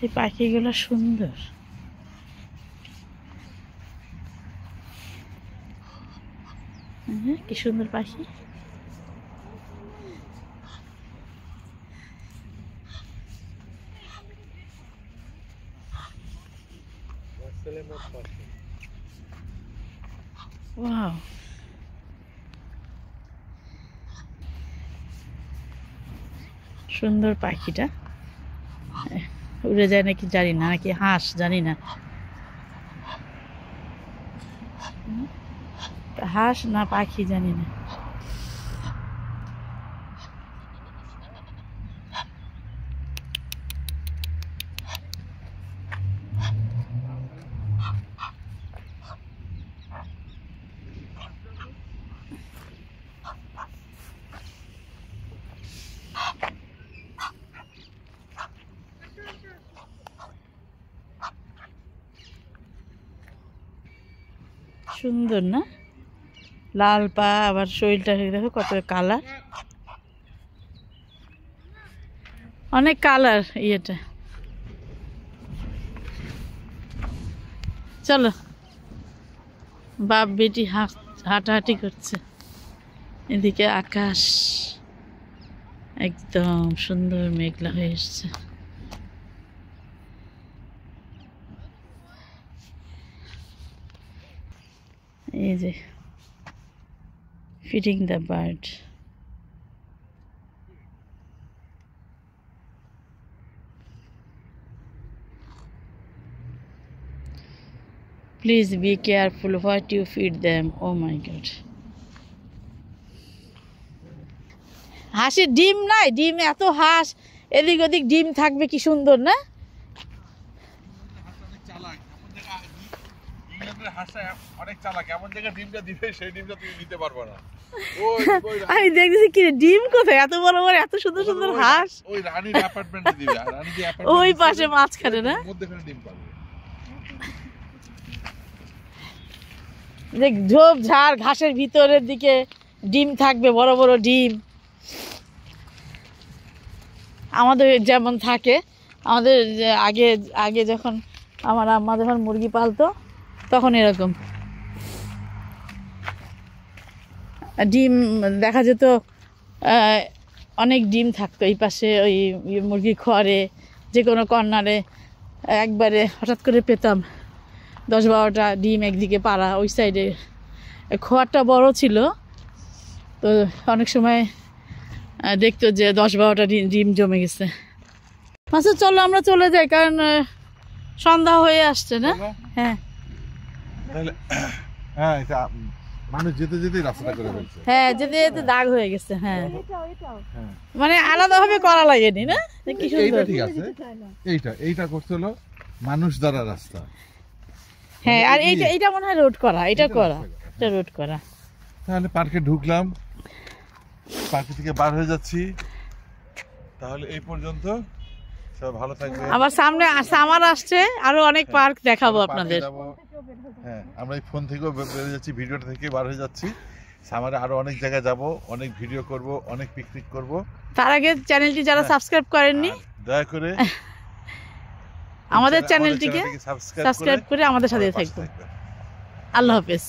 এই পাখিগুলো সুন্দর। কি সুন্দর পাখি। ওয়াও, সুন্দর পাখিটা। উড়ে যায় নাকি জানি না, নাকি হাঁস জানি না, হাঁস না পাখি জানি না। সুন্দর না, লাল পা, আবার শরীরটা দেখো কত কালার, অনেক কালার ইয়েটা। চলো, বাপ বেটি হাঁটাহাঁটি করছে। এদিকে আকাশ একদম সুন্দর মেঘলা হয়ে এসছে। এই যে feeding the bird. Please be careful what you feed them. Oh my God. হাঁসের ডিম নাই, ডিম এত হাঁস এদিক ওদিক ডিম থাকবে, কি সুন্দর না। আমি দেখতেছি কি ডিম কোথায়, এত বড় বড় এত সুন্দর সুন্দর হাঁস ওই পাশে মাঝখানে না। দেখ ঝোপ ঝাড় ঘাসের ভিতরের দিকে ডিম থাকবে, বড় বড় ডিম। আমাদের যেমন থাকে, আমাদের আগে আগে যখন আমার আম্মা যখন মুরগি পালতো তখন এরকম ডিম দেখা যেত, অনেক ডিম থাকতো এই পাশে, ওই মুরগি খড়ে যে কোনো কর্নারে একবারে হঠাৎ করে পেতাম 10-12টা ডিম একদিকে পাড়া, ওই সাইডে খোয়ারটা বড় ছিল তো অনেক সময় দেখতো যে 10-12টা ডিম জমে গেছে। আচ্ছা চলো আমরা চলে যাই, কারণ সন্ধ্যা হয়ে আসছে না। হ্যাঁ হ্যাঁ, এটা মানুষ যেতে যেতে রাস্তাটা করে ফেলছে। হ্যাঁ, যেতে যেতে দাগ হয়ে গেছে। হ্যাঁ, মানে আলাদাভাবে করা লাগেনি না, কি সুন্দর। ঠিক আছে, এইটা করতে হলো মানুষ দ্বারা রাস্তা। হ্যাঁ, আর এইটা মনে হয় রোড করা, এটা রোড করা। তাহলে পার্কে ঢুকলাম, পার্কে থেকে বার হয়ে যাচ্ছি। তাহলে এই পর্যন্ত, সবাই ভালো থাকবে। আবার সামনে সামার আসছে, আরো অনেক পার্ক দেখাবো আপনাদের। হ্যাঁ, আমরা এই ফোন থেকেও বেরিয়ে যাচ্ছি, ভিডিওটা থেকে বার হয়ে যাচ্ছি। সামারে আরো অনেক জায়গায় যাব, অনেক ভিডিও করব, অনেক পিকনিক করব। তার আগে চ্যানেলটি যারা সাবস্ক্রাইব করেননি দয়া করে আমাদের চ্যানেলটিকে সাবস্ক্রাইব করে আমাদের সাথে থাকবেন। আল্লাহ হাফেজ।